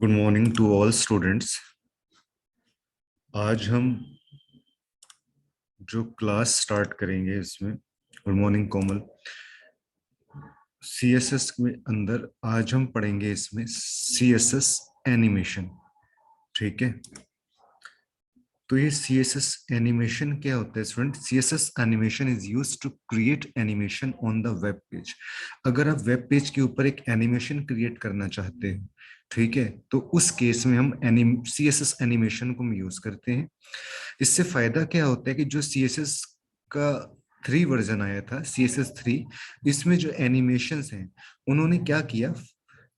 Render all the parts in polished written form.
Good morning to all students. आज हम जो क्लास स्टार्ट करेंगे इसमें, गुड मॉर्निंग कोमल, सीएसएस में अंदर आज हम पढ़ेंगे इसमें सीएसएस एनिमेशन। ठीक है, तो ये सीएसएस एनिमेशन क्या होता है student? CSS animation is used to create animation on the web page. अगर आप वेब पेज के ऊपर एक एनिमेशन क्रिएट करना चाहते हैं, ठीक है, तो उस केस में हम सीएसएस एनिमेशन को हम यूज करते हैं। इससे फायदा क्या होता है कि जो सीएसएस का 3 वर्जन आया था, सीएसएस 3, इसमें जो एनिमेशंस हैं उन्होंने क्या किया,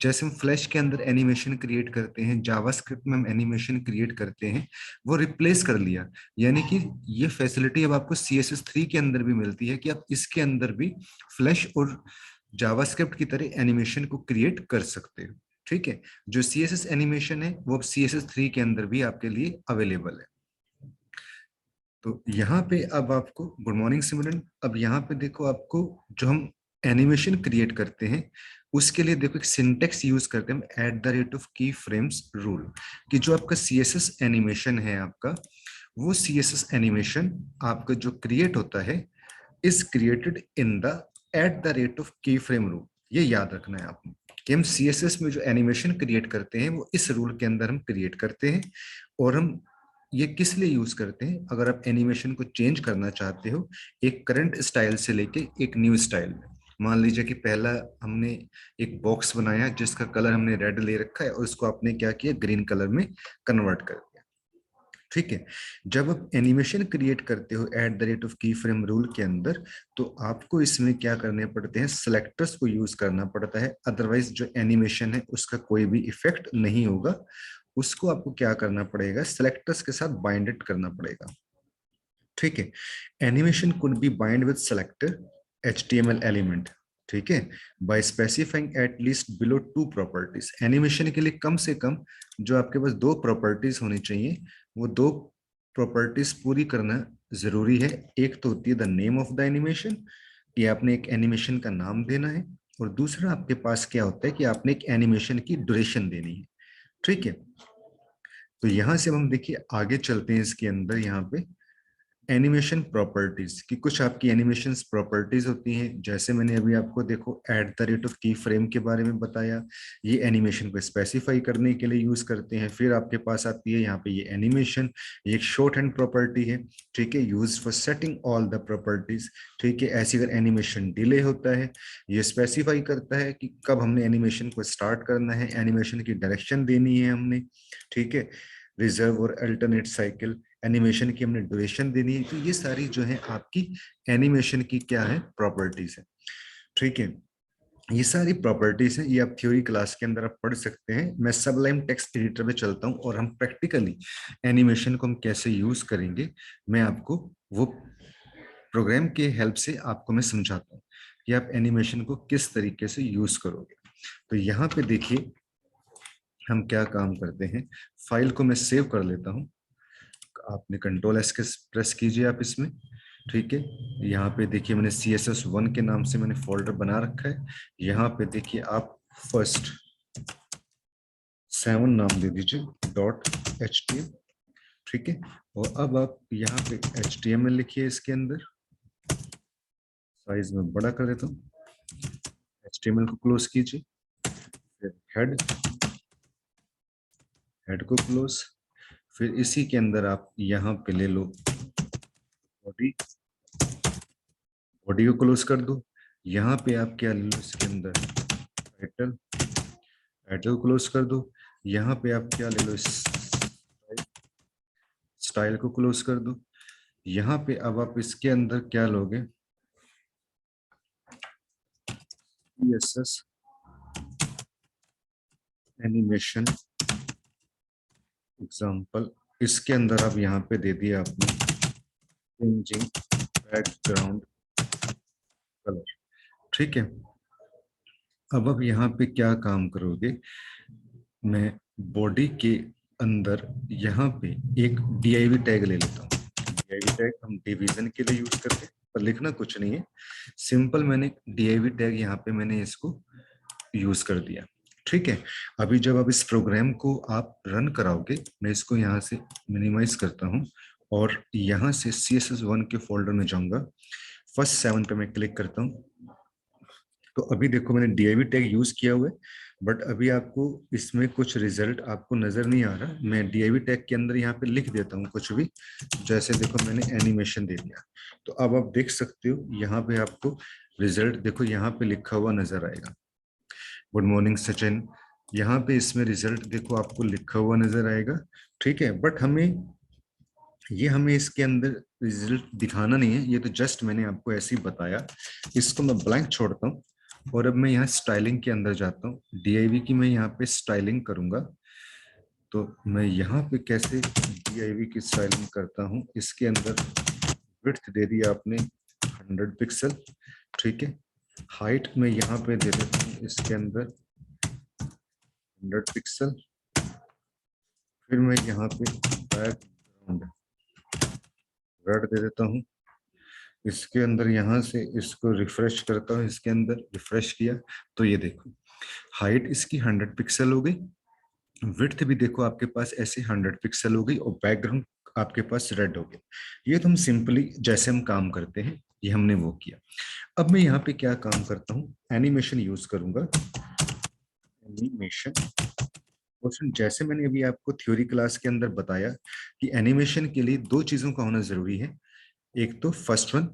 जैसे हम फ्लैश के अंदर एनिमेशन क्रिएट करते हैं, जावास्क्रिप्ट में हम एनिमेशन क्रिएट करते हैं, वो रिप्लेस कर लिया। यानी कि ये फैसिलिटी अब आपको सीएसएस 3 के अंदर भी मिलती है कि आप इसके अंदर भी फ्लैश और जावास्क्रिप्ट की तरह एनिमेशन को क्रिएट कर सकते हो। ठीक है, जो सीएसएस एनिमेशन है वो अब सीएसएस 3 के अंदर भी आपके लिए अवेलेबल है। तो यहाँ पे अब आपको गुड मॉर्निंग सिमरन, अब यहाँ पे देखो, आपको जो हम एनिमेशन क्रिएट करते हैं उसके लिए देखो एक सिंटेक्स यूज करते हैं हम, एट द रेट ऑफ की फ्रेम्स रूल, कि जो आपका सीएसएस एनिमेशन है आपका, वो सीएसएस एनिमेशन आपका जो क्रिएट होता है is created in the at the rate of की फ्रेम रूल। ये याद रखना है आपको कि हम सीएसएस में जो एनिमेशन क्रिएट करते हैं वो इस रूल के अंदर हम क्रिएट करते हैं। और हम ये किस लिए यूज करते हैं? अगर आप एनिमेशन को चेंज करना चाहते हो एक करंट स्टाइल से लेके एक न्यू स्टाइल में, मान लीजिए कि पहला हमने एक बॉक्स बनाया जिसका कलर हमने रेड ले रखा है और उसको आपने क्या किया, ग्रीन कलर में कन्वर्ट कर दिया। ठीक है, जब आप एनिमेशन क्रिएट करते हो एट द रेट ऑफ की फ्रेम रूल के अंदर, तो आपको इसमें क्या करने पड़ते हैं, सेलेक्टर्स को यूज करना पड़ता है, अदरवाइज जो एनिमेशन है उसका कोई भी इफेक्ट नहीं होगा। उसको आपको क्या करना पड़ेगा, सेलेक्टर्स के साथ बाइंडेड करना पड़ेगा। ठीक है, animation could be bind with selector HTML element. ठीक है, by specifying at least below 2 properties. Animation के लिए कम से कम जो आपके पास 2 प्रॉपर्टीज होनी चाहिए, वो 2 प्रॉपर्टीज पूरी करना जरूरी है। एक तो होती है the name of the animation, कि आपने एक एनिमेशन का नाम देना है, और दूसरा आपके पास क्या होता है कि आपने एक एनिमेशन की ड्यूरेशन देनी है। ठीक है, तो यहां से हम देखिए आगे चलते हैं इसके अंदर, यहाँ पे एनिमेशन प्रॉपर्टीज की कुछ आपकी एनिमेशन प्रॉपर्टीज होती हैं। जैसे मैंने अभी आपको देखो एट द रेट ऑफ की फ्रेम के बारे में बताया, ये एनिमेशन को स्पेसिफाई करने के लिए यूज करते हैं। फिर आपके पास आती है यहाँ पे ये एनिमेशन, ये एक शॉर्ट हैंड प्रॉपर्टी है। ठीक है, use for setting all the properties. ठीक है, ऐसी अगर एनिमेशन डिले होता है, ये स्पेसिफाई करता है कि कब हमने एनिमेशन को स्टार्ट करना है, एनिमेशन की डायरेक्शन देनी है हमने। ठीक है, रिजर्व और अल्टरनेट साइकिल, एनिमेशन की हमने ड्यूरेशन देनी है। तो ये सारी जो है आपकी एनिमेशन की क्या है, प्रॉपर्टीज है। ठीक है, ये सारी प्रॉपर्टीज हैं, ये आप थ्योरी क्लास के अंदर आप पढ़ सकते हैं। मैं सबलाइम टेक्स्ट एडिटर पे चलता हूँ और हम प्रैक्टिकली एनिमेशन को हम कैसे यूज करेंगे, मैं आपको वो प्रोग्राम के हेल्प से आपको मैं समझाता हूँ कि आप एनिमेशन को किस तरीके से यूज करोगे। तो यहाँ पे देखिए हम क्या काम करते हैं, फाइल को मैं सेव कर लेता हूँ। आपने कंट्रोल एस के प्रेस कीजिए आप इसमें। ठीक है, यहाँ पे देखिए मैंने CSS1 के नाम से मैंने फोल्डर बना रखा है। यहाँ पे देखिए आप फर्स्ट 7 नाम दे दीजिए .html। ठीक है, और अब आप यहाँ पे HTML लिखिए, इसके अंदर साइज में बड़ा कर देता हूँ। HTML को क्लोज कीजिए, फिर हेड को क्लोज, फिर इसी के अंदर आप यहाँ पे ले लो बॉडी, बॉडी को क्लोज कर दो। यहाँ पे आप क्या ले लो, इसके अंदर टाइटल, टाइटल को क्लोज कर दो। यहाँ पे आप क्या ले लो, स्टाइल को क्लोज कर दो। यहाँ पे अब आप इसके अंदर क्या लोगे, CSS एनिमेशन एग्जांपल, इसके अंदर आप यहाँ पे दे दिया आपने चेंजिंग बैकग्राउंड कलर। ठीक है, अब आप यहाँ पे क्या काम करोगे, मैं बॉडी के अंदर यहाँ पे एक div टैग ले लेता हूँ। div टैग हम डिवीजन के लिए यूज करते हैं, पर लिखना कुछ नहीं है, सिंपल मैंने div टैग यहाँ पे मैंने इसको यूज कर दिया। ठीक है। अभी जब आप इस प्रोग्राम को आप रन कराओगे, मैं इसको यहाँ से मिनिमाइज करता हूँ और यहाँ से CSS1 के फोल्डर में जाऊंगा। फर्स्ट 7 पे मैं क्लिक करता हूँ। तो अभी देखो मैंने div टैग यूज किया हुआ है, बट अभी आपको इसमें कुछ रिजल्ट आपको नजर नहीं आ रहा। मैं div टैग के अंदर यहाँ पे लिख देता हूँ कुछ भी, जैसे देखो मैंने एनिमेशन दे दिया। तो अब आप देख सकते हो यहाँ पे आपको रिजल्ट देखो यहाँ पे लिखा हुआ नजर आएगा, गुड मॉर्निंग सचिन। यहाँ पे इसमें रिजल्ट देखो आपको लिखा हुआ नजर आएगा। ठीक है, बट हमें इसके अंदर रिजल्ट दिखाना नहीं है, ये तो जस्ट मैंने आपको ऐसे ही बताया। इसको मैं ब्लैंक छोड़ता हूँ और अब मैं यहाँ स्टाइलिंग के अंदर जाता हूँ। div की मैं यहाँ पे स्टाइलिंग करूंगा। तो मैं यहाँ पे कैसे div की स्टाइलिंग करता हूँ, इसके अंदर विड्थ दे दिया आपने 100 पिक्सल। ठीक है, हाइट में यहाँ पे दे देता हूँ इसके अंदर 100 पिक्सल। फिर मैं यहाँ पे बैकग्राउंड रेड दे देता हूँ। इसके अंदर यहाँ से इसको रिफ्रेश करता हूँ, इसके अंदर रिफ्रेश किया तो ये देखो हाइट इसकी 100 पिक्सल हो गई, विड्थ भी देखो आपके पास ऐसे 100 पिक्सल हो गई और बैकग्राउंड आपके पास रेड हो गया। ये तो हम सिंपली जैसे हम काम करते हैं ये हमने वो किया। अब मैं यहाँ पे क्या काम करता हूँ, एनिमेशन यूज करूंगा। एनिमेशन, जैसे मैंने अभी आपको थ्योरी क्लास के अंदर बताया कि एनिमेशन के लिए दो चीजों का होना जरूरी है। एक तो first one,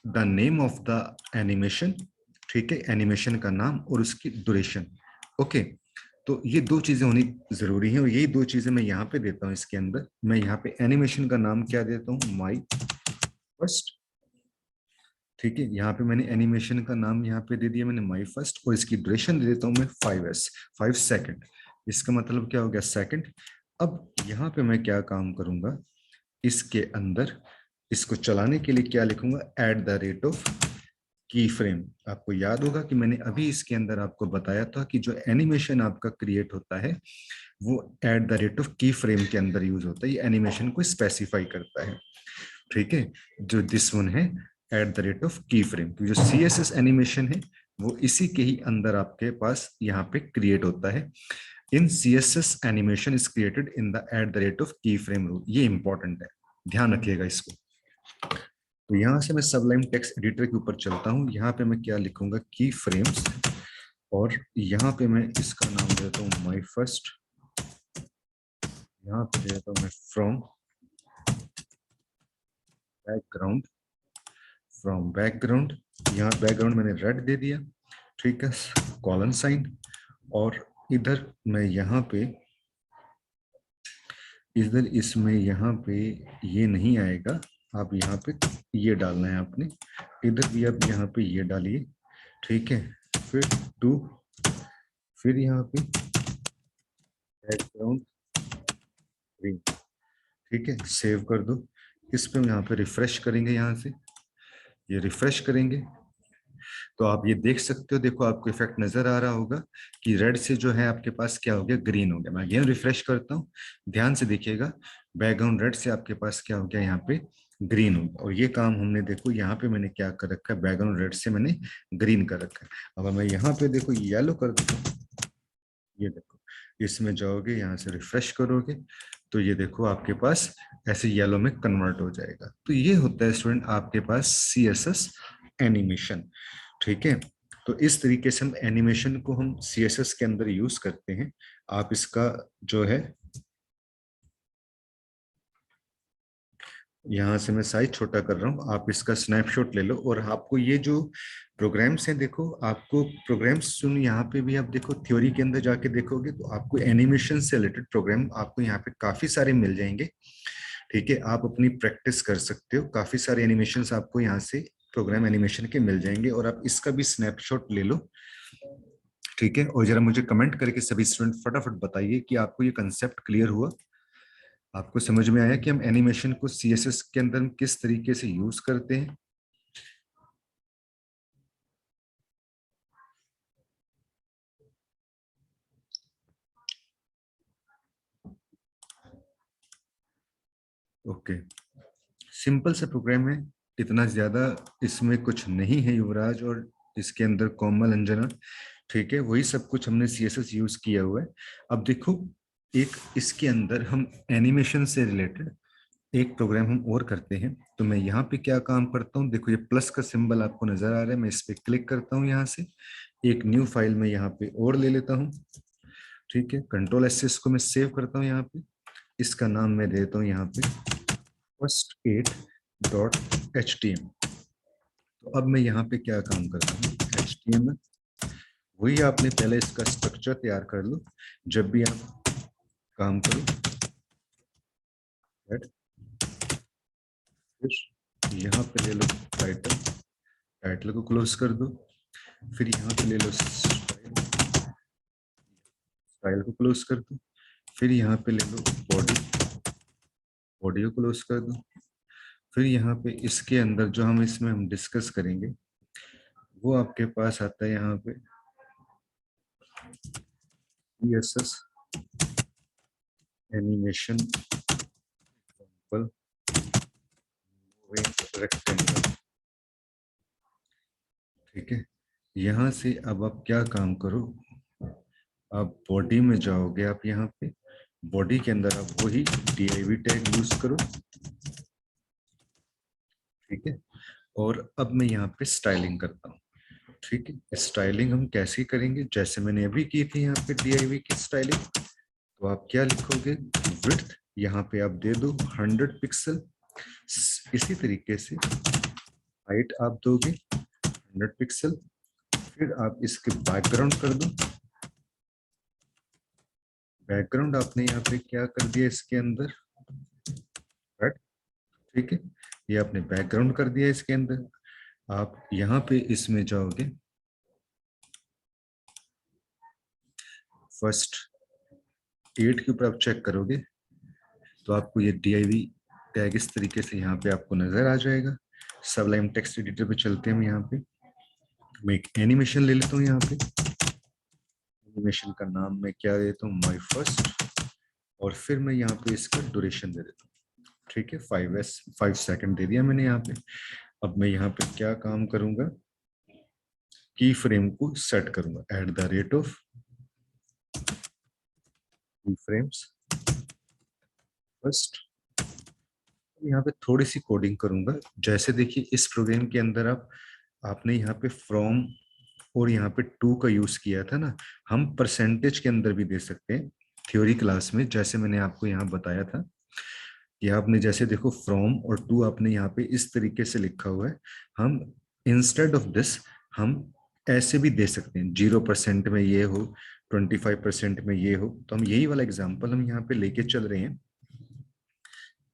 the name of the animation. ठीक है, एनिमेशन का नाम और उसकी ड्यूरेशन। ओके, तो ये दो चीजें होनी जरूरी हैं और यही दो चीजें मैं यहाँ पे देता हूँ। इसके अंदर मैं यहाँ पे एनिमेशन का नाम क्या देता हूँ, माई फर्स्ट। ठीक है, यहाँ पे मैंने एनिमेशन का नाम यहाँ पे दे दिया मैंने माई फर्स्ट, और इसकी ड्यूरेशन दे देता हूँ मैं 5s, 5 सेकंड। इसका मतलब क्या हो गया, सेकंड। अब यहाँ पे मैं क्या काम करूंगा, इसके अंदर इसको चलाने के लिए क्या लिखूंगा, एट द रेट ऑफ की फ्रेम। आपको याद होगा कि मैंने अभी इसके अंदर आपको बताया था कि जो एनिमेशन आपका क्रिएट होता है वो एट द रेट ऑफ की फ्रेम के अंदर यूज होता है। ये एनिमेशन को स्पेसिफाई करता है। ठीक है, जो दिस वन है एट द रेट ऑफ की फ्रेम, जो CSS एनिमेशन है वो इसी के ही अंदर आपके पास यहाँ पे क्रिएट होता है। इन CSS animation is created in the at the rate of की फ्रेम रूल। ये इंपॉर्टेंट है, ध्यान रखिएगा इसको। तो यहाँ से मैं सबलाइम टेक्स्ट एडिटर के ऊपर चलता हूँ। यहाँ पे मैं क्या लिखूंगा, की फ्रेम्स, और यहाँ पे मैं इसका नाम देता हूँ माई फर्स्ट। यहाँ पे देता हूँ मैं फ्रॉम बैकग्राउंड, फ्रॉम बैकग्राउंड। यहाँ बैकग्राउंड मैंने रेड दे दिया। ठीक है, कॉलन साइन। और इधर मैं यहाँ पे इधर इसमें यहाँ पे ये नहीं आएगा, आप यहाँ पे ये डालना है आपने। इधर भी आप यहाँ पे ये डालिए। ठीक है, फिर टू, फिर यहाँ पे बैकग्राउंड ग्रीन। ठीक है, सेव कर दो। इस पे हम यहाँ पे रिफ्रेश करेंगे, यहाँ से ये रिफ्रेश करेंगे तो आप ये देख सकते हो, देखो आपको इफेक्ट नजर आ रहा होगा कि रेड से जो है आपके पास क्या हो गया, ग्रीन हो गया। मैं अगेन रिफ्रेश करता हूँ, ध्यान से देखिएगा, बैकग्राउंड रेड से आपके पास क्या हो गया, यहाँ पे ग्रीन हो गया। और ये काम हमने देखो यहाँ पे मैंने क्या कर रखा है, बैकग्राउंड रेड से मैंने ग्रीन कर रखा है। अब मैं यहाँ पे देखो येलो कर देता हूँ, ये देखो इसमें जाओगे, यहाँ से रिफ्रेश करोगे तो ये देखो आपके पास ऐसे येलो में कन्वर्ट हो जाएगा। तो ये होता है स्टूडेंट आपके पास CSS एनिमेशन। ठीक है, तो इस तरीके से हम एनिमेशन को हम CSS के अंदर यूज करते हैं। आप इसका जो है यहाँ से मैं साइज छोटा कर रहा हूँ, आप इसका स्नैपशॉट ले लो। और आपको ये जो प्रोग्राम्स हैं, देखो आपको प्रोग्राम्स सुन, यहाँ पे भी आप देखो थ्योरी के अंदर जाके देखोगे तो आपको एनिमेशन से रिलेटेड प्रोग्राम आपको यहाँ पे काफी सारे मिल जाएंगे। ठीक है, आप अपनी प्रैक्टिस कर सकते हो, काफी सारे एनिमेशन आपको यहाँ से प्रोग्राम एनिमेशन के मिल जाएंगे। और आप इसका भी स्नैपशॉट ले लो। ठीक है, और जरा मुझे कमेंट करके सभी स्टूडेंट फटाफट बताइए कि आपको ये कंसेप्ट क्लियर हुआ, आपको समझ में आया कि हम एनिमेशन को CSS के अंदर किस तरीके से यूज करते हैं। ओके, सिंपल सा प्रोग्राम है, इतना ज्यादा इसमें कुछ नहीं है युवराज। और इसके अंदर कोमल अंजना, ठीक है, वही सब कुछ हमने CSS यूज किया हुआ है। अब देखो, एक इसके अंदर हम एनिमेशन से रिलेटेड एक प्रोग्राम हम और करते हैं। तो मैं यहाँ पे क्या काम करता हूँ, देखो ये प्लस का सिंबल आपको नजर आ रहा है, मैं इस पे क्लिक करता हूँ, यहाँ से एक न्यू फाइल में यहाँ पे और ले लेता हूँ, ठीक है। कंट्रोल S से इसको मैं सेव करता हूँ यहाँ पे, इसका नाम मैं देता हूँ यहाँ पे first8.html। तो अब मैं यहाँ पे क्या काम करता हूँ, HTML, वही आपने पहले इसका स्ट्रक्चर तैयार कर लो जब भी आप काम करो। फिर यहाँ पे ले लो टाइटल, टाइटल को क्लोज कर दो। फिर यहाँ पे ले लो स्टाइल, स्टाइल को क्लोज कर दो। फिर यहाँ पे ले लो बॉडी, बॉडी को क्लोज कर दो। फिर यहाँ पे इसके अंदर जो हम इसमें हम डिस्कस करेंगे वो आपके पास आता है यहाँ पे CSS एनिमेशन रेक्टेंगल, ठीक है। यहाँ से अब आप क्या काम करो, आप बॉडी में जाओगे, आप यहाँ पे बॉडी के अंदर आप वही div टैग यूज करो, ठीक है। और अब मैं यहाँ पे स्टाइलिंग करता हूँ, ठीक है। स्टाइलिंग हम कैसे करेंगे, जैसे मैंने अभी की थी यहाँ पे div की स्टाइलिंग। तो आप क्या लिखोगे, विड्थ यहाँ पे आप दे दो 100 पिक्सल, इसी तरीके से हाइट आप दोगे 100 पिक्सल। फिर आप इसके बैकग्राउंड कर दो, बैकग्राउंड आपने यहाँ पे क्या कर दिया इसके अंदर, राइट, ठीक है। ये आपने बैकग्राउंड कर दिया इसके अंदर। आप यहाँ पे इसमें जाओगे, फर्स्ट 8 के ऊपर आप चेक करोगे तो आपको ये div टैग इस तरीके से यहाँ पे आपको नजर आ जाएगा। सबलाइम टेक्स्ट एडिटर पे चलते हैं हम, यहाँ पे मैं एक एनिमेशन ले लेता हूँ। यहाँ पे एनिमेशन का नाम मैं क्या देता हूँ, माई फर्स्ट, और फिर मैं यहाँ पे इसका ड्यूरेशन दे देता हूँ, ठीक है। 5 सेकंड दे दिया मैंने यहाँ पे। अब मैं यहाँ पे क्या काम करूंगा, की फ्रेम को सेट करूंगा @of की फ्रेम्स फर्स्ट। यहाँ पे थोड़ी सी कोडिंग करूंगा, जैसे देखिए इस प्रोग्राम के अंदर आपने यहाँ पे फ्रॉम और यहाँ पे टू का यूज किया था ना, हम परसेंटेज के अंदर भी दे सकते हैं थ्योरी क्लास में, जैसे मैंने आपको यहाँ बताया था कि आपने जैसे देखो फ्रॉम और टू आपने यहाँ पे इस तरीके से लिखा हुआ है। हम इंस्टेड ऑफ दिस हम ऐसे भी दे सकते हैं, 0% में ये हो, 25% में ये हो। तो हम यही वाला एग्जाम्पल हम यहाँ पे लेके चल रहे हैं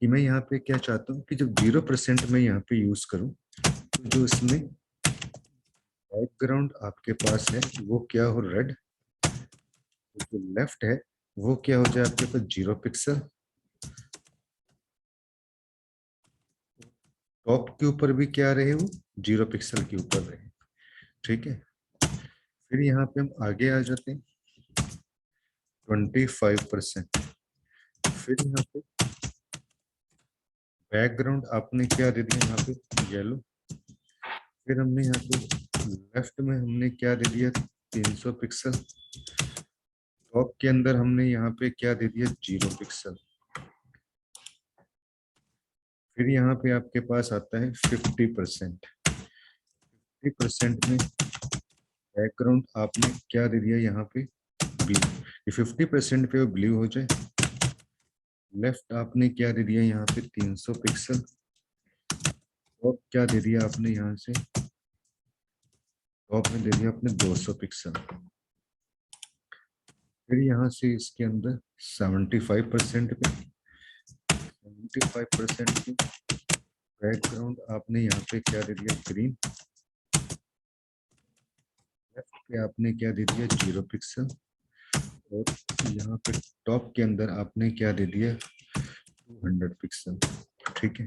कि मैं यहाँ पे क्या चाहता हूँ कि जब 0% में यहाँ पे यूज करूँ तो जो इसमें बैकग्राउंड आपके पास है वो क्या हो, रेड, जो लेफ्ट है वो क्या हो जाए आपके पास 0 पिक्सल, टॉप के ऊपर भी क्या रहे वो 0 पिक्सल के ऊपर रहे, ठीक है। फिर यहाँ पे हम आगे आ जाते हैं 25%। फिर यहाँ पे बैकग्राउंड आपने क्या दे दिया यहाँ पे येलो। फिर हमने यहाँ पे लेफ्ट में हमने क्या दे दिया 300 पिक्सल, टॉप के अंदर हमने यहाँ पे क्या दे दिया 0 पिक्सल। फिर यहाँ पे आपके पास आता है 50%। 50% में बैकग्राउंड आपने क्या दे दिया यहाँ पे ब्लू, ये 50% पे ब्लू हो जाए। लेफ्ट आपने क्या दे दिया यहाँ पे 300 पिक्सल, टॉप क्या दे दिया आपने यहाँ से, टॉप में दे दिया आपने 200 पिक्सल। फिर यहाँ से इसके अंदर 75% पे 75% पे बैकग्राउंड आपने यहाँ पे क्या दे दिया ग्रीन, लेफ्ट पे आपने क्या दे दिया 0 पिक्सल, और यहाँ पे टॉप के अंदर आपने क्या दे दिया 200 पिक्सल, ठीक है।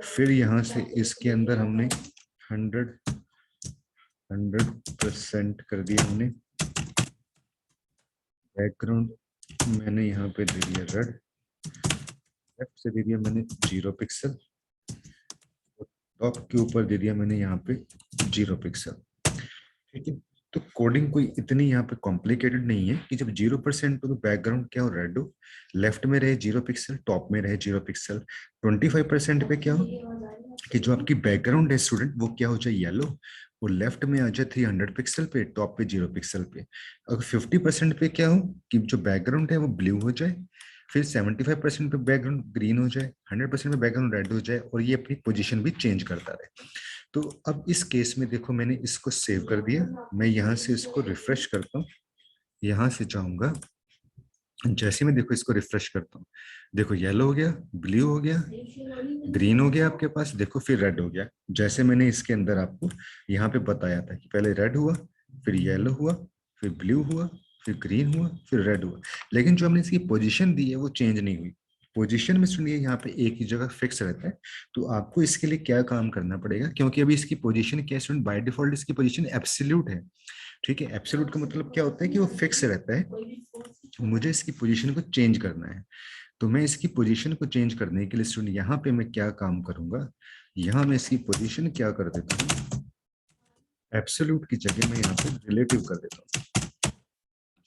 फिर यहाँ से इसके अंदर हमने 100% कर दिया हमने। बैकग्राउंड मैंने यहाँ पे दे दिया रेड, लेफ्ट से दे दिया मैंने 0 पिक्सल, टॉप के ऊपर दे दिया मैंने यहाँ पे 0 पिक्सल। ठीक है। तो कोडिंग कोई इतनी यहाँ पे कॉम्प्लिकेटेड नहीं है कि जब 0% हो तो बैकग्राउंड क्या हो, रेड हो, लेफ्ट में रहे 0 पिक्सल, टॉप में रहे 0 पिक्सल। 25% पे क्या हो कि जो आपकी बैकग्राउंड है स्टूडेंट वो क्या हो जाए, येलो, और लेफ्ट में आ जाए 300 पिक्सल पे, टॉप पे 0 पिक्सल पे। अगर 50% पे क्या हो कि जो बैकग्राउंड है वो ब्लू हो जाए, फिर 75% पे बैकग्राउंड ग्रीन हो जाए, 100% पे बैकग्राउंड रेड हो जाए, और ये अपनी पोजीशन भी चेंज करता रहे। तो अब इस केस में देखो मैंने इसको सेव कर दिया, मैं यहाँ से इसको रिफ्रेश करता हूँ, यहाँ से जाऊंगा, जैसे मैं देखो इसको रिफ्रेश करता हूँ, देखो येलो हो गया, ब्लू हो गया, ग्रीन हो गया आपके पास, देखो फिर रेड हो गया। जैसे मैंने इसके अंदर आपको यहाँ पे बताया था कि पहले रेड हुआ, फिर येलो हुआ, फिर ब्लू हुआ, फिर ग्रीन हुआ, फिर रेड हुआ। लेकिन जो हमने इसकी पोजीशन दी है वो चेंज नहीं हुई। पोजीशन में सुनिए यहाँ पे एक ही जगह फिक्स रहता है। तो आपको इसके लिए क्या काम करना पड़ेगा, क्योंकि अभी इसकी पोजीशन क्या है, बाय डिफॉल्ट इसकी पोजीशन एब्सोल्यूट है। ठीक है, एब्सोल्यूट का मतलब क्या होता है कि वो फिक्स रहता है। मुझे इसकी पोजीशन को चेंज करना है। तो मैं इसकी पोजीशन को चेंज करने के लिए स्टूडेंट यहाँ पे मैं क्या काम करूंगा, यहाँ मैं इसकी पोजीशन क्या कर देता हूँ, एब्सोल्यूट की जगह मैं यहाँ पे रिलेटिव कर देता हूँ।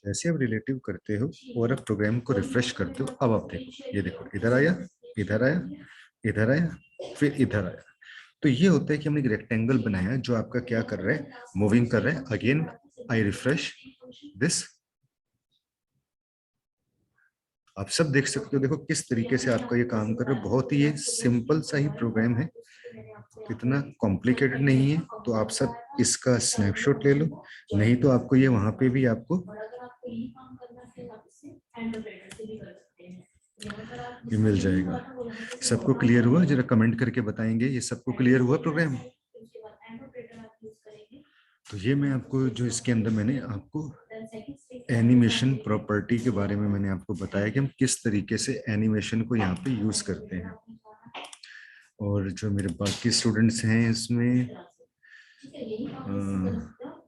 जैसे आप रिलेटिव करते हो और आप प्रोग्राम को रिफ्रेश करते हो, अब आप देखो, ये देखो इधर आया, इधर आया, इधर आया, फिर इधर आया। तो ये होता है कि हमने एक रेक्टेंगल बनाया जो आपका क्या कर रहा है, मूविंग कर रहा है। अगेन आई रिफ्रेश दिस, आप सब देख सकते हो, देखो किस तरीके से आपका ये काम कर रहा है। बहुत ही ये सिंपल सा ही प्रोग्राम है, इतना कॉम्प्लिकेटेड नहीं है। तो आप सब इसका स्नैपशॉट ले लो, नहीं तो आपको ये वहां पे भी आपको ये मिल जाएगा। सबको क्लियर हुआ, जरा कमेंट करके बताएंगे ये सबको क्लियर हुआ प्रोग्राम। तो ये मैं आपको जो इसके अंदर मैंने आपको एनिमेशन प्रॉपर्टी के बारे में मैंने आपको बताया कि हम किस तरीके से एनिमेशन को यहाँ पे यूज करते हैं। और जो मेरे बाकी स्टूडेंट्स हैं इसमें,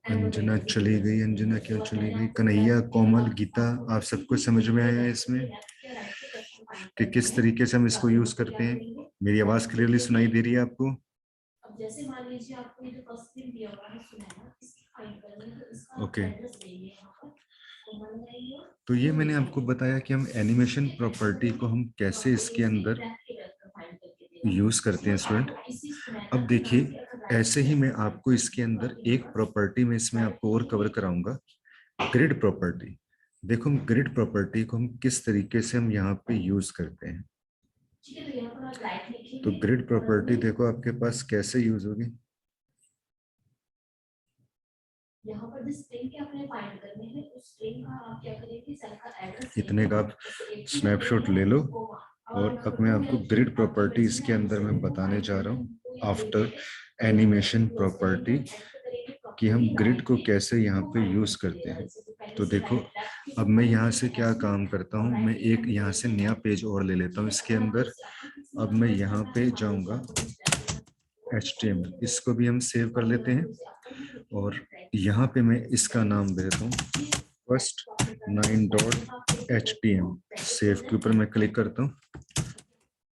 अंजना चली गई, अंजना क्यों चली गई, कन्हैया, कोमल, गीता, आप सबको समझ में आया है इसमें कि किस तरीके से हम इसको यूज करते हैं। मेरी आवाज क्लियरली सुनाई दे रही है आपको? अब जैसे मान लीजिए आपको ये जो फर्स्ट स्क्रीन दिया हुआ है सुना है, इसकी फाइंड करनी है, तो इसका एड्रेस देंगे यहाँ पर, तो ये मैंने आपको बताया कि हम एनिमेशन प्रॉपर्टी को हम कैसे इसके अंदर यूज करते हैं स्टूडेंट। अब देखिए ऐसे ही मैं आपको इसके अंदर एक प्रॉपर्टी में इसमें आपको और कवर कराऊंगा, ग्रिड प्रॉपर्टी। देखो ग्रिड प्रॉपर्टी को हम किस तरीके से हम यहाँ पे यूज करते हैं। तो ग्रिड प्रॉपर्टी देखो आपके पास कैसे यूज होगी, यहाँ पर जिस स्ट्रिंग के आपने फाइंड करने हैं उस स्ट्रिंग का आप क्या करेंगे, सेल का एड्रेस इतने का आप स्नैपशॉट ले लो। और अब मैं आपको ग्रिड प्रॉपर्टी इसके अंदर मैं बताने जा रहा हूँ आफ्टर एनिमेशन प्रॉपर्टी कि हम ग्रिड को कैसे यहाँ पे यूज करते हैं। तो देखो अब मैं यहाँ से क्या काम करता हूँ, मैं एक यहाँ से नया पेज और ले लेता हूँ इसके अंदर। अब मैं यहाँ पे जाऊंगा, HTML इसको भी हम सेव कर लेते हैं, और यहाँ पे मैं इसका नाम दे देता हूँ फर्स्ट 9.html। सेव के ऊपर मैं क्लिक करता हूँ,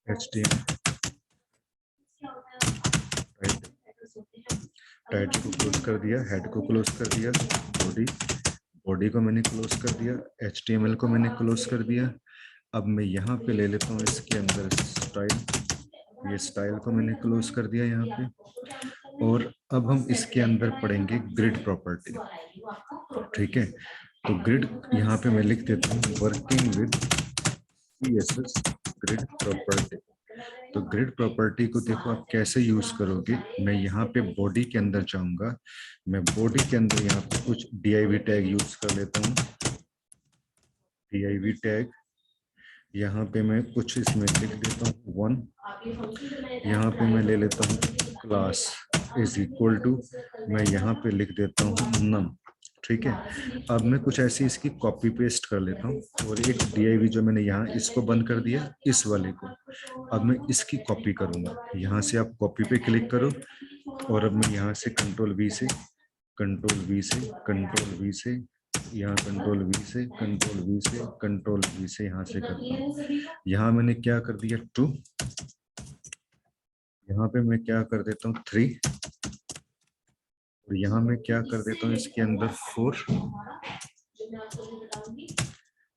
HTML टाइटल को क्लोज कर दिया, हेड को क्लोज कर दिया, बॉडी बॉडी को मैंने क्लोज कर दिया, HTML को मैंने क्लोज कर दिया। अब मैं यहाँ पे ले लेता हूँ इसके अंदर स्टाइल, ये स्टाइल को मैंने क्लोज कर दिया यहाँ पे। और अब हम इसके अंदर पढ़ेंगे ग्रिड प्रॉपर्टी। ठीक है, तो ग्रिड यहाँ पे मैं लिख देता हूँ working with CSS grid property. तो ग्रिड प्रॉपर्टी को देखो आप कैसे यूज करोगे। मैं यहाँ पे बॉडी के अंदर जाऊंगा, मैं बॉडी के अंदर यहाँ पे कुछ div टैग यूज कर लेता हूँ, div टैग यहाँ पे मैं कुछ इसमें लिख देता हूँ 1। यहाँ पे मैं ले लेता हूँ क्लास इज इक्वल टू, मैं यहाँ पे लिख देता हूँ नम। ठीक है, अब मैं कुछ ऐसी इसकी कॉपी पेस्ट कर लेता हूँ, और एक div जो मैंने यहाँ इसको बंद कर दिया इस वाले को, अब मैं इसकी कॉपी करूंगा। यहाँ से आप कॉपी पे क्लिक करो, और अब मैं यहाँ से कंट्रोल वी से कंट्रोल वी से कंट्रोल वी से यहाँ कंट्रोल वी से कंट्रोल वी से कंट्रोल वी से यहाँ से करता हूँ। यहाँ मैंने क्या कर दिया 2, यहाँ पे मैं क्या कर देता हूँ 3, और यहाँ मैं क्या कर देता हूँ इसके अंदर 4,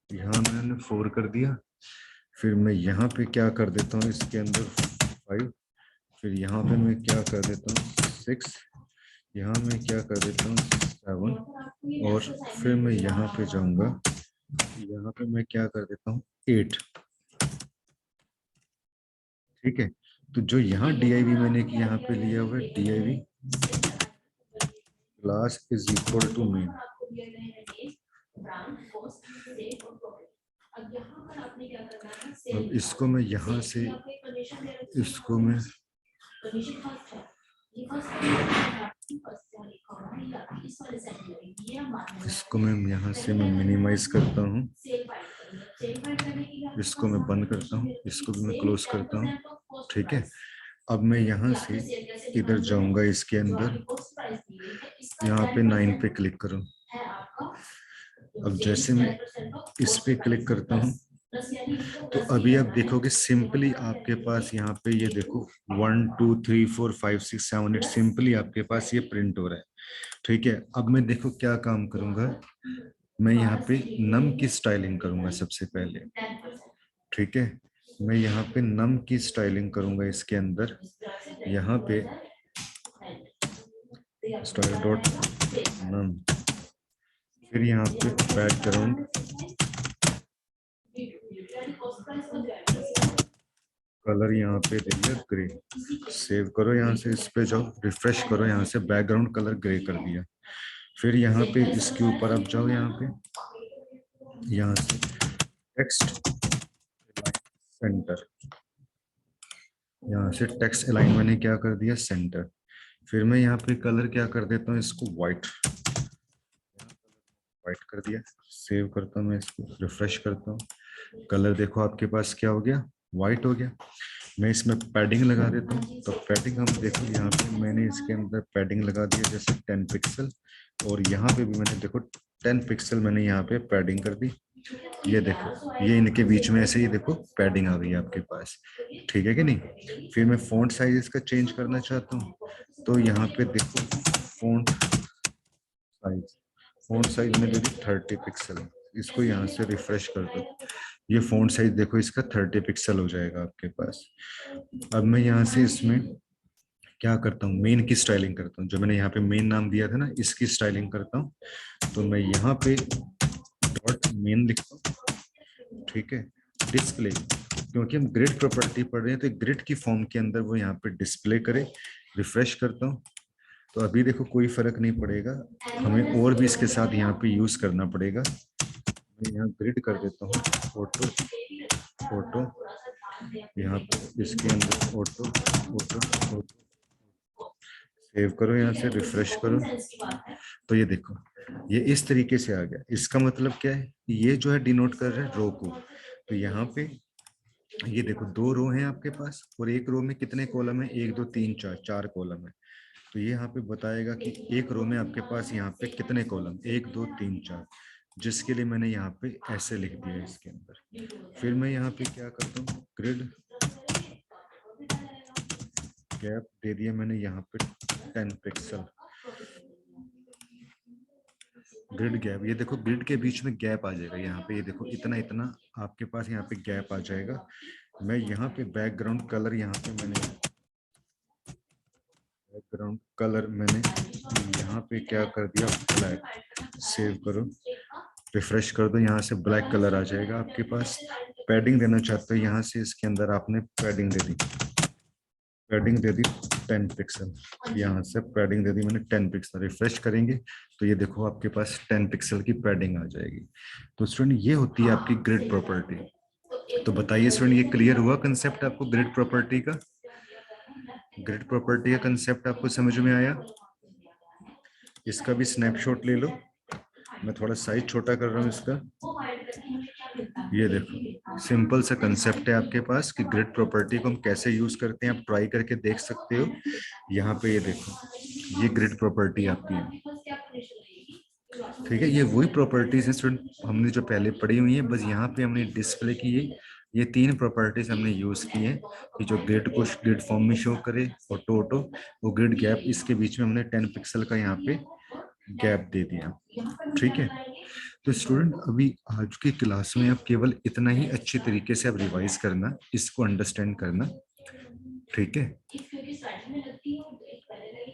यहाँ मैंने 4 कर दिया। फिर मैं यहाँ पे क्या कर देता हूँ इसके अंदर 5, फिर यहाँ पे मैं क्या कर देता हूँ 6, यहाँ मैं क्या कर देता हूँ 7, और फिर मैं यहाँ पे जाऊंगा, यहाँ पे मैं क्या कर देता हूँ 8। ठीक है, तो जो यहाँ DIV मैंने यहाँ पे लिया हुआ है, DIV class is equal to main. अब इसको मैं यहाँ से, इसको मैं यहाँ से मैं मिनिमाइज करता हूँ, इसको मैं बंद करता हूँ, इसको भी मैं क्लोज करता हूँ। ठीक है, अब मैं यहाँ से इधर जाऊंगा, इसके अंदर यहाँ पे 9 पे क्लिक करूँ। अब जैसे मैं इस पे क्लिक करता हूँ तो अभी आप देखोगे सिंपली आपके पास यहाँ पे ये देखो 1 2 3 4 5 6 7 8 सिंपली आपके पास ये प्रिंट हो रहा है। ठीक है, अब मैं देखो क्या काम करूंगा, मैं यहाँ पे नम की स्टाइलिंग करूंगा सबसे पहले। ठीक है, मैं यहाँ पे नम की स्टाइलिंग करूंगा इसके अंदर, यहाँ पे स्टाइल डॉट नम, फिर यहाँ पे बैकग्राउंड कलर यहाँ पे दे दिया ग्रे। सेव करो, यहाँ से इस पे जाओ, रिफ्रेश करो, यहाँ से बैकग्राउंड कलर ग्रे कर दिया। फिर यहाँ पे इसके ऊपर आप जाओ, यहाँ पे यहाँ से टेक्स्ट सेंटर, यहाँ से टेक्स्ट अलाइन मैंने क्या कर दिया सेंटर। फिर मैं यहाँ पे कलर क्या कर देता हूँ, इसको व्हाइट, व्हाइट कर दिया। सेव करता हूँ मैं इसको, रिफ्रेश करता हूँ, कलर देखो आपके पास क्या हो गया, व्हाइट हो गया। मैं इसमें पैडिंग लगा देता हूँ, तो पैडिंग हम देखो यहाँ पे मैंने इसके अंदर पैडिंग लगा दिया जैसे 10 पिक्सल, और यहाँ पे भी मैंने देखो 10 पिक्सल मैंने यहाँ पे पैडिंग कर दी। ये देखो, ये इनके बीच में ऐसे ही देखो पैडिंग आ गई है आपके पास। ठीक है कि नहीं। फिर मैं फॉन्ट साइज इसका चेंज करना चाहता हूँ, तो यहाँ पे देखो फॉन्ट साइज, फॉन्ट साइज में दे दी 30 पिक्सल। इसको यहाँ से रिफ्रेश कर दो, ये फॉन्ट साइज देखो इसका 30 पिक्सल हो जाएगा आपके पास। अब मैं यहाँ से इसमें क्या करता हूँ, मेन की स्टाइलिंग करता हूँ, जो मैंने यहाँ पे मेन नाम दिया था ना, इसकी स्टाइलिंग करता हूँ। तो मैं यहाँ पे डॉट मेन लिखता हूँ। ठीक है, डिस्प्ले, क्योंकि हम ग्रिड प्रॉपर्टी पढ़ रहे हैं तो ग्रिड की फॉर्म के अंदर वो यहाँ पे डिस्प्ले करे। रिफ्रेश करता हूँ, तो अभी देखो कोई फर्क नहीं पड़ेगा, हमें और भी इसके साथ यहाँ पे यूज करना पड़ेगा। मैं यहाँ ग्रिड कर देता हूँ, फोटो फोटो, यहाँ पे इसके अंदर ऑटो ऑटो ऑटो, सेव करो, यहाँ से रिफ्रेश करो, तो ये देखो ये इस तरीके से आ गया। इसका मतलब क्या है, ये जो है डिनोट कर रहा है रो को। तो यहाँ पे ये देखो 2 रो हैं आपके पास, और एक रो में कितने कॉलम है, 1 2 3 4, 4 कॉलम है। तो ये यहाँ पे बताएगा कि एक रो में आपके पास यहाँ पे कितने कॉलम, 1 2 3 4, जिसके लिए मैंने यहाँ पे ऐसे लिख दिया इसके अंदर। फिर मैं यहाँ पे क्या करता हूँ, ग्रिड गैप दे दिया मैंने यहाँ पे 10 पिक्सल। ग्रिड गैप, ये देखो ग्रिड के बीच में गैप आ जाएगा यहाँ पे, ये देखो इतना इतना आपके पास यहाँ पे गैप आ जाएगा। मैं यहाँ पे बैकग्राउंड कलर, यहाँ पे मैंने बैकग्राउंड कलर मैंने यहाँ पे क्या कर दिया, ब्लैक। सेव करो, रिफ्रेश कर दो, यहाँ से ब्लैक कलर आ जाएगा आपके पास। पैडिंग देना चाहते हो, यहाँ से इसके अंदर आपने पैडिंग दे दी, पैडिंग दे दी 10 पिक्सल, यहाँ से पैडिंग दे दी मैंने 10 पिक्सल। रिफ्रेश करेंगे तो ये देखो आपके पास 10 पिक्सल की पैडिंग आ जाएगी। तो स्टूडेंट ये होती है आपकी ग्रिड प्रॉपर्टी। तो बताइए स्टूडेंट, ये क्लियर हुआ कंसेप्ट आपको ग्रिड प्रॉपर्टी का? ग्रिड प्रॉपर्टी का कंसेप्ट आपको समझ में आया? इसका भी स्नैपशॉट ले लो, मैं थोड़ा साइज छोटा कर रहा हूँ इसका। ये देखो सिंपल सा कंसेप्ट है आपके पास कि ग्रिड प्रॉपर्टी को हम कैसे यूज करते हैं, आप ट्राई करके देख सकते हो। यहाँ पे ये देखो, ये ग्रिड प्रॉपर्टी आपकी है। ठीक है, ये वही प्रॉपर्टीज है स्टूडेंट हमने जो पहले पढ़ी हुई है, बस यहाँ पे हमने डिस्प्ले की है ये तीन प्रॉपर्टीज हमने यूज की है कि जो ग्रिड को ग्रिड फॉर्म में शो करे, ऑटो ऑटो, वो ग्रिड गैप, इसके बीच में हमने 10 पिक्सल का यहाँ पे गैप दे दिया। ठीक है, तो स्टूडेंट अभी आज की क्लास में आप केवल इतना ही अच्छे तरीके से आप रिवाइज करना, इसको अंडरस्टैंड करना। ठीक है,